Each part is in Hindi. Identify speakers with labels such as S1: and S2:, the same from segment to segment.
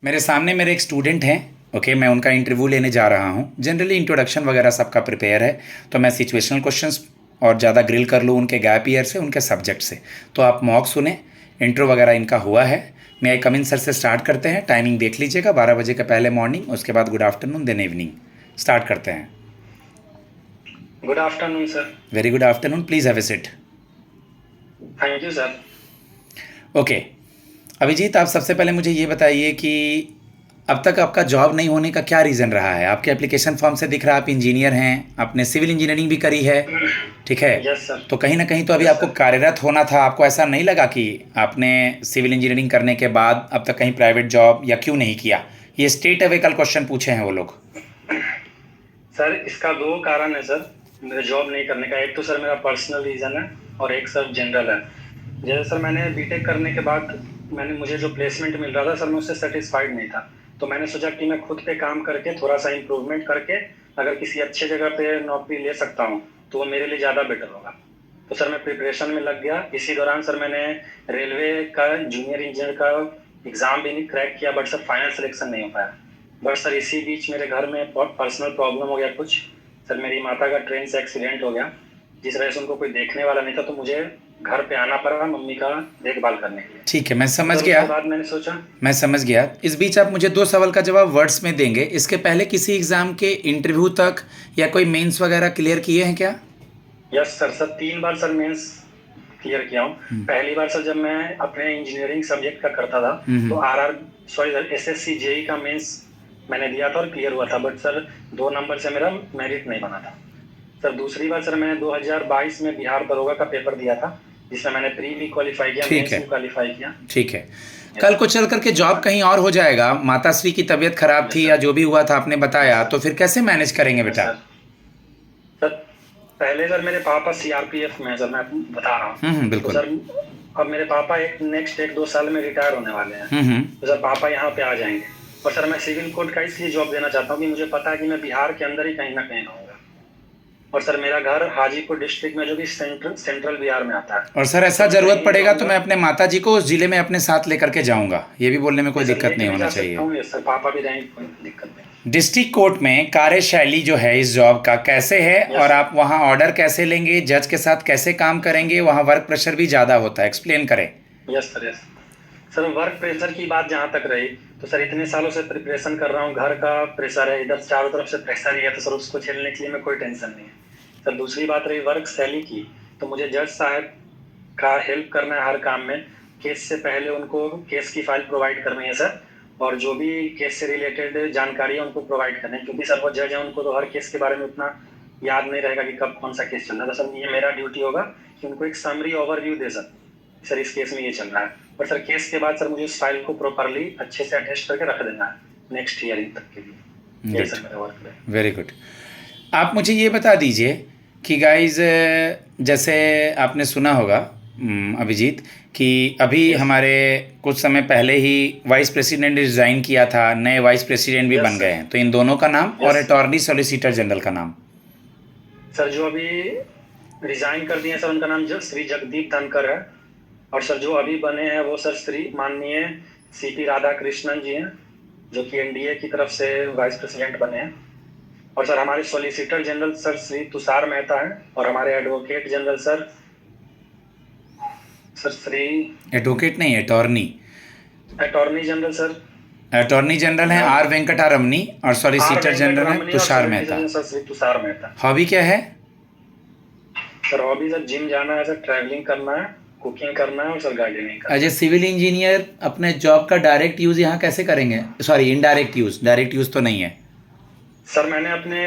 S1: मेरे सामने मेरे एक स्टूडेंट हैं। ओके, मैं उनका इंटरव्यू लेने जा रहा हूँ। जनरली इंट्रोडक्शन वगैरह सबका प्रिपेयर है, तो मैं सिचुएशनल क्वेश्चंस और ज़्यादा ग्रिल कर लूँ उनके गैप ईयर से, उनके सब्जेक्ट से। तो आप मॉक सुने, इंट्रो वगैरह इनका हुआ है। मैं आई कम इन सर से स्टार्ट करते हैं। टाइमिंग देख लीजिएगा, 12 बजे के पहले मॉर्निंग, उसके बाद good afternoon, then evening. Start करते हैं।
S2: Good afternoon sir.
S1: Very good afternoon, please have a seat.
S2: Thank you sir.
S1: Okay, Abhijit, आप सबसे पहले मुझे ये बताइए कि अब तक आपका जॉब नहीं होने का क्या रीज़न रहा है। आपके एप्लीकेशन फॉर्म से दिख रहा है आप इंजीनियर हैं, आपने सिविल इंजीनियरिंग भी करी है, ठीक है।
S2: Yes sir.
S1: तो कहीं ना कहीं तो अभी
S2: यस
S1: आपको
S2: सर।
S1: कार्यरत होना था। आपको ऐसा नहीं लगा कि आपने सिविल इंजीनियरिंग करने के बाद अब तक कहीं प्राइवेट जॉब या क्यों नहीं किया? ये स्टेट अवे कल क्वेश्चन पूछे हैं वो लोग।
S2: सर इसका दो कारण है सर मेरे जॉब नहीं करने का। एक तो सर मेरा पर्सनल रीज़न है और एक सर जनरल है। जैसे सर मैंने बीटेक करने के बाद मुझे जो प्लेसमेंट मिल रहा था सर, मैं उससे सेटिस्फाइड नहीं था। तो मैंने सोचा कि मैं खुद पे काम करके थोड़ा सा इम्प्रूवमेंट करके अगर किसी अच्छे जगह पे नौकरी ले सकता हूँ तो वो मेरे लिए ज़्यादा बेटर होगा। तो सर मैं प्रिपरेशन में लग गया। इसी दौरान सर मैंने रेलवे का जूनियर इंजीनियर का एग्ज़ाम भी नहीं क्रैक किया, बट सर फाइनल सिलेक्शन नहीं हो पाया। बट सर इसी बीच मेरे घर में पर्सनल प्रॉब्लम हो गया कुछ। सर मेरी माता का ट्रेन से एक्सीडेंट हो गया, जिस वजह से उनको कोई देखने वाला नहीं था, तो मुझे घर पे आना पड़ा मम्मी का देखभाल करने के लिए।
S1: ठीक है, मैं समझ
S2: सर
S1: गया।
S2: उसके बाद मैंने सोचा।
S1: मैं समझ गया। इस बीच आप मुझे 2 सवाल का जवाब वर्ड्स में देंगे। इसके पहले किसी एग्ज़ाम के इंटरव्यू तक या कोई मेंस वगैरह क्लियर किए हैं क्या?
S2: Yes sir. सर 3 बार सर मेंस क्लियर किया हूँ। पहली बार सर जब मैं अपने इंजीनियरिंग सब्जेक्ट का करता था तो सॉरी सर एसएससी जेई का मेंस मैंने दिया था और क्लियर हुआ था, बट सर 2 नंबर से मेरा मेरिट नहीं बना था। सर दूसरी बार सर मैंने 2022 में बिहार दरोगा का पेपर दिया था, जिसमें मैंने प्री भी क्वालिफाई किया,
S1: ठीक
S2: मेंस
S1: है,
S2: भी क्वालिफाई किया।
S1: ठीक है। कल को चल करके जॉब कहीं और हो जाएगा, माताश्री की तबीयत खराब
S2: यस
S1: थी या
S2: सर।
S1: जो भी हुआ था आपने बताया,
S2: यस सर।
S1: तो फिर कैसे मैनेज करेंगे
S2: यस
S1: बेटा?
S2: सर। सर पहले सर मेरे पापा सीआरपीएफ में है सर, मैं बता रहा हूँ। तो
S1: बिल्कुल।
S2: सर अब मेरे पापा नेक्स्ट 1-2 साल में रिटायर होने वाले हैं। तो सर पापा यहाँ पे आ जाएंगे। और सर मैं सिविल कोड का इसलिए जॉब देना चाहता हूँ कि मुझे पता है कि मैं बिहार के अंदर ही कहीं ना कहीं रहूँगा। और सर मेरा घर हाजीपुर डिस्ट्रिक्ट में, जो कि सेंट्रल बिहार में आता है।
S1: और सर ऐसा
S2: तो मैं
S1: ज़रूरत
S2: कहीं
S1: पड़ेगा तो
S2: रहूँगा।
S1: मैं अपने माता जी को उस ज़िले में अपने साथ लेकर के जाऊंगा, ये भी बोलने में कोई
S2: ये सर
S1: दिक्कत नहीं
S2: लेके भी
S1: होना
S2: जा सकता
S1: चाहिए।
S2: हूँ। ये सर पापा भी रहेंगे, कोई दिक्कत नहीं।
S1: डिस्ट्रिक्ट कोर्ट में कार्यशैली जो है इस जॉब का कैसे है,
S2: यस
S1: और आप वहाँ ऑर्डर कैसे लेंगे, जज के साथ कैसे काम करेंगे? वहाँ वर्क प्रेशर भी ज़्यादा होता है, एक्सप्लेन करें।
S2: Yes sir. Yes sir, work pressure की बात जहाँ तक रही, तो सर इतने सालों से प्रिपरेशन कर रहा हूँ, घर का प्रेशर है, इधर चारों तरफ से प्रेशर ही है, तो सर उसको झेलने के लिए मैं कोई टेंशन नहीं है। सर दूसरी बात रही वर्क शैली की, तो मुझे जज साहब का हेल्प करना है हर काम में। केस से पहले उनको केस की फाइल प्रोवाइड करनी है सर, और जो भी केस से रिलेटेड जानकारी है उनको प्रोवाइड करनी है, क्योंकि सर वो जज है, उनको तो हर केस के बारे में उतना याद नहीं रहेगा कि कब कौन सा केस चल रहा है। तो सर ये मेरा ड्यूटी होगा कि उनको एक समरी ओवरव्यू दे सर इस केस में ये चल रहा है। पर सर केस के बाद सर मुझे उस फाइल को प्रॉपरली अच्छे से अटेस्ट करके रख देना है नेक्स्ट हियरिंग तक के लिए। ये
S1: गुड,
S2: सर मेरा वर्क है।
S1: Very good. आप मुझे ये बता दीजिए कि गाइज, जैसे आपने सुना होगा अभिजीत, कि अभी
S2: यस।
S1: हमारे कुछ समय पहले ही वाइस प्रेसिडेंट रिज़ाइन किया था, नए वाइस प्रेसिडेंट भी
S2: यस
S1: बन गए
S2: सर।
S1: हैं। तो इन दोनों का नाम और
S2: यस
S1: अटॉर्नी सॉलिसिटर जनरल का नाम।
S2: सर, जो अभी रिजाइन कर दिए हैं सर, उनका नाम श्री जगदीप धनकर है। और सर जो अभी बने हैं वो सर श्री माननीय सीपी राधाकृष्णन जी हैं, जो कि एनडीए की तरफ से वाइस प्रेसिडेंट बने हैं। और सर हमारे solicitor general sir Shri Tushar Mehta हैं, और हमारे advocate general sir Shri
S1: advocate नहीं, attorney.
S2: Attorney general sir
S1: attorney general हैं आर वेंकटारमनी, और
S2: आर
S1: सॉलिसिटर
S2: वेंकट
S1: जनरल हैं
S2: रमनी, और
S1: Tushar
S2: solicitor
S1: Mehta.
S2: General sir Shri Tushar Mehta.
S1: Hobby क्या है?
S2: सर हॉबी सर जिम जाना है, सर ट्रैवलिंग करना है, कुकिंग करना है, और सर गार्डनिंग करना
S1: एज
S2: है।
S1: ए सिविल इंजीनियर अपने जॉब का डायरेक्ट यूज़ यहाँ कैसे करेंगे? Sorry, indirect use, direct use तो नहीं है।
S2: सर मैंने अपने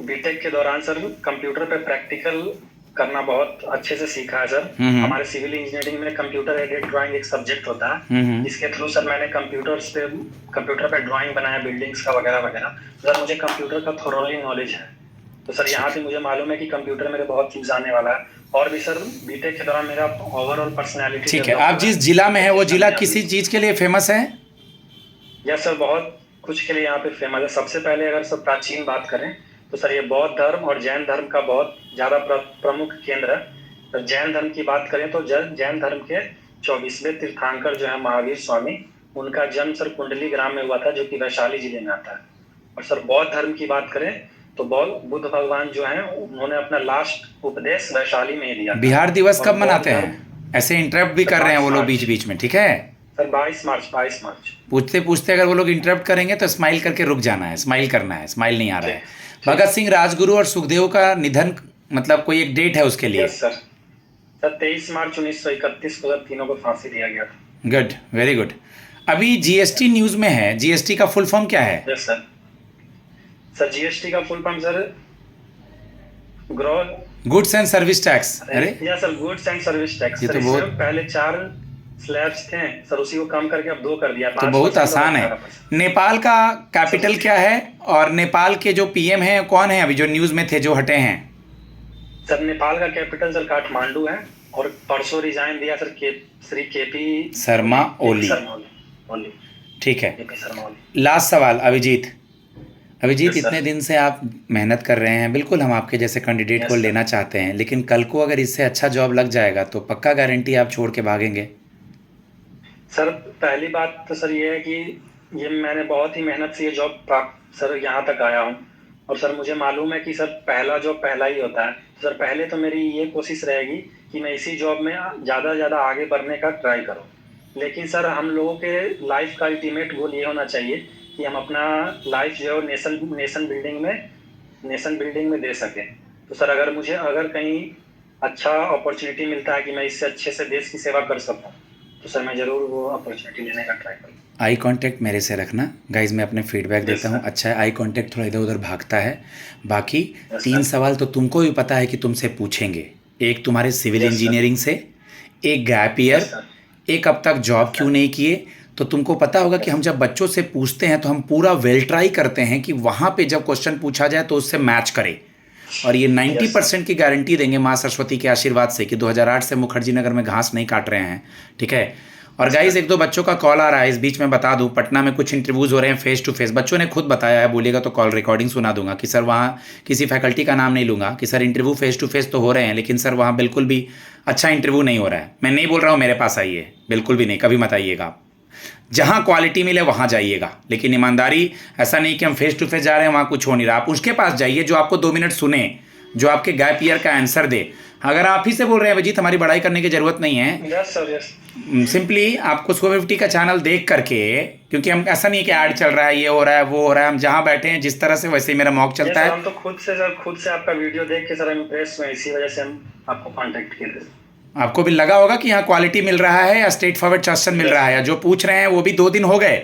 S2: बीटेक के दौरान सर कंप्यूटर पे प्रैक्टिकल करना बहुत अच्छे से सीखा है सर। हमारे सिविल इंजीनियरिंग में कंप्यूटर एडेड ड्राइंग एक सब्जेक्ट होता है, जिसके थ्रू सर मैंने कंप्यूटर पे ड्राइंग बनाया, बिल्डिंग्स का वगैरह वगैरह। सर मुझे कंप्यूटर का थोरोली नॉलेज है। तो सर यहाँ
S1: ठीक,
S2: पे मुझे मालूम है कि कंप्यूटर मेरे बहुत यूज आने वाला है। और भी सर बीटेक के दौरान मेरा ओवरऑल पर्सनैलिटी
S1: ठीक है।
S2: डेवलप
S1: आप
S2: हुआ
S1: जिस
S2: है,
S1: जिला में
S2: तो
S1: हैं वो
S2: जिस
S1: जिला
S2: समय
S1: किसी
S2: अभी।
S1: चीज़ के लिए फेमस है?
S2: यस सर, बहुत कुछ के लिए यहाँ पे फेमस है। सबसे पहले अगर सब प्राचीन बात करें तो सर ये बौद्ध धर्म और जैन धर्म का बहुत ज्यादा प्रमुख केंद्र है। तो जैन धर्म की बात करें तो जैन धर्म के 24वें तीर्थंकर जो है महावीर स्वामी, उनका जन्म सर कुंडली ग्राम में हुआ था, जो कि वैशाली जिले में आता है। और सर बौद्ध धर्म की बात करें तो बुद्ध भगवान जो हैं उन्होंने अपना लास्ट उपदेश वैशाली में ही दिया था।
S1: बिहार दिवस
S2: और
S1: कब
S2: बौद्ध
S1: मनाते
S2: धर्म
S1: हैं? ऐसे इंटरप्ट भी
S2: सर
S1: कर रहे हैं वो
S2: 22
S1: लोग
S2: मार्च
S1: बीच बीच में, ठीक है?
S2: सर 22 मार्च।
S1: पूछते पूछते अगर वो लोग इंटरप्ट करेंगे तो स्माइल करके रुक जाना है, स्माइल करना है, स्माइल नहीं आ रहा है।
S2: ठीक
S1: भगत सिंह, राजगुरु और सुखदेव का निधन, मतलब कोई एक डेट है उसके लिए?
S2: Yes sir. सर 23 मार्च 1931 को सर तीनों को फांसी दिया गया था।
S1: Good, very good. अभी जीएसटी न्यूज़ में है, जीएसटी का फुल फॉर्म क्या है?
S2: Yes sir. सर जीएसटी का full form sir
S1: goods and service tax. अरे
S2: या sir goods and service tax.
S1: ये
S2: सर
S1: तो
S2: इसमें
S1: बहुत
S2: पहले 4 स्लैब्स थे सर, उसी को कम करके अब 2 कर दिया।
S1: तो बहुत आसान है। नेपाल का कैपिटल क्या है और नेपाल के जो पीएम हैं कौन है अभी जो न्यूज़ में थे, जो हटे हैं?
S2: सर नेपाल का कैपिटल सर काठमांडू है, और परसों रिजाइन दिया सर श्री केपी
S1: शर्मा ओली। ठीक है,
S2: केपी शर्मा ओली।
S1: लास्ट सवाल अभिजीत। Abhijit,
S2: Yes, sir.
S1: इतने दिन से आप मेहनत कर रहे हैं, बिल्कुल हम आपके जैसे कैंडिडेट
S2: Yes,
S1: को
S2: sir.
S1: लेना चाहते हैं, लेकिन कल को अगर इससे अच्छा जॉब लग जाएगा तो पक्का गारंटी आप छोड़ के भागेंगे?
S2: सर पहली बात तो सर ये है कि ये मैंने बहुत ही मेहनत से ये जॉब प्राप्त सर यहाँ तक आया हूँ, और सर मुझे मालूम है कि सर पहला जॉब पहला ही होता है। सर पहले तो मेरी ये कोशिश रहेगी कि मैं इसी जॉब में ज़्यादा से ज़्यादा आगे बढ़ने का ट्राई करूँ, लेकिन सर हम लोगों के लाइफ का अल्टीमेट गोल ये होना चाहिए कि हम अपना लाइफ जो है नेशन बिल्डिंग में दे सकें। तो सर अगर कहीं अच्छा अपॉर्चुनिटी मिलता है कि मैं इससे अच्छे से देश की सेवा कर सकूं, तो सर मैं ज़रूर वो अपॉर्चुनिटी लेने का ट्राई करूँ।
S1: आई कांटेक्ट मेरे से रखना गाइज, मैं अपने फीडबैक देता हूँ। अच्छा है, आई कांटेक्ट थोड़ा इधर उधर भागता है। बाकी 3 सवाल तो तुमको भी पता है कि तुमसे पूछेंगे। एक तुम्हारे सिविल इंजीनियरिंग से, एक गैप ईयर, एक अब तक जॉब क्यों नहीं किए। तो तुमको पता होगा कि हम जब बच्चों से पूछते हैं तो हम पूरा वेल ट्राई करते हैं कि वहाँ पे जब क्वेश्चन पूछा जाए तो उससे मैच करे, और ये 90% की गारंटी देंगे माँ सरस्वती के आशीर्वाद से कि 2008 से मुखर्जी नगर में घास नहीं काट रहे हैं, ठीक है? और गाइज 1-2 बच्चों का कॉल आ रहा है, इस बीच में बता दूं, पटना में कुछ इंटरव्यूज़ हो रहे हैं फेस टू फेस। बच्चों ने खुद बताया है, बोलिएगा तो कॉल रिकॉर्डिंग सुना दूंगा कि सर वहाँ किसी फैकल्टी का नाम नहीं लूँगा कि sir interview face to face तो हो रहे हैं, लेकिन सर वहाँ बिल्कुल भी अच्छा इंटरव्यू नहीं हो रहा है। मैं नहीं बोल रहा हूँ मेरे पास आइए, बिल्कुल भी नहीं, कभी मत आइएगा आप। जहाँ क्वालिटी मिले वहाँ जाइएगा, लेकिन ईमानदारी, ऐसा नहीं कि हम फेस टू फेस जा रहे हैं वहाँ कुछ हो नहीं रहा। आप उसके पास जाइए जो आपको 2 मिनट सुने, जो आपके गैप ईयर का आंसर दे। अगर आप ही से बोल रहे हैं अभिजीत हमारी बड़ाई करने की ज़रूरत नहीं है,
S2: यस सर, यस।
S1: सिंपली आपको सुपर 50 का चैनल देख करके, क्योंकि हम ऐसा नहीं कि ऐड चल रहा है, ये हो रहा है, वो हो रहा है, हम जहाँ बैठे हैं जिस तरह से वैसे ही मेरा मॉक चलता है।
S2: हम तो खुद से आपका वीडियो देख के सर इम्प्रेस हुए, इसी वजह से हम आपको कांटेक्ट किए थे।
S1: आपको भी लगा होगा कि यहाँ क्वालिटी मिल रहा है या स्ट्रेट फॉरवर्ड क्वेश्चन मिल रहा है, या जो पूछ रहे हैं वो भी 2 दिन हो गए।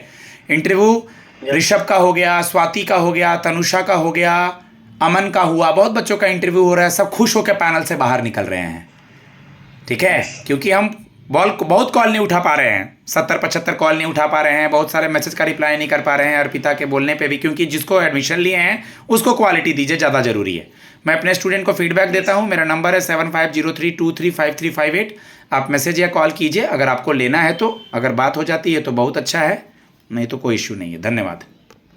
S1: इंटरव्यू ऋषभ का हो गया, स्वाति का हो गया, तनुषा का हो गया, अमन का हुआ, बहुत बच्चों का इंटरव्यू हो रहा है, सब खुश होकर पैनल से बाहर निकल रहे हैं, ठीक है? क्योंकि हम बहुत कॉल नहीं उठा पा रहे हैं, 70-75 कॉल नहीं उठा पा रहे हैं, बहुत सारे मैसेज का रिप्लाई नहीं कर पा रहे हैं अर्पिता के बोलने पे भी, क्योंकि जिसको एडमिशन लिए हैं उसको क्वालिटी दीजिए, ज़्यादा ज़रूरी है। मैं अपने स्टूडेंट को फीडबैक देता हूँ, मेरा नंबर है 7503235358। आप मैसेज या कॉल कीजिए अगर आपको लेना है तो। अगर बात हो जाती है तो बहुत अच्छा है, नहीं तो कोई इश्यू नहीं है। धन्यवाद।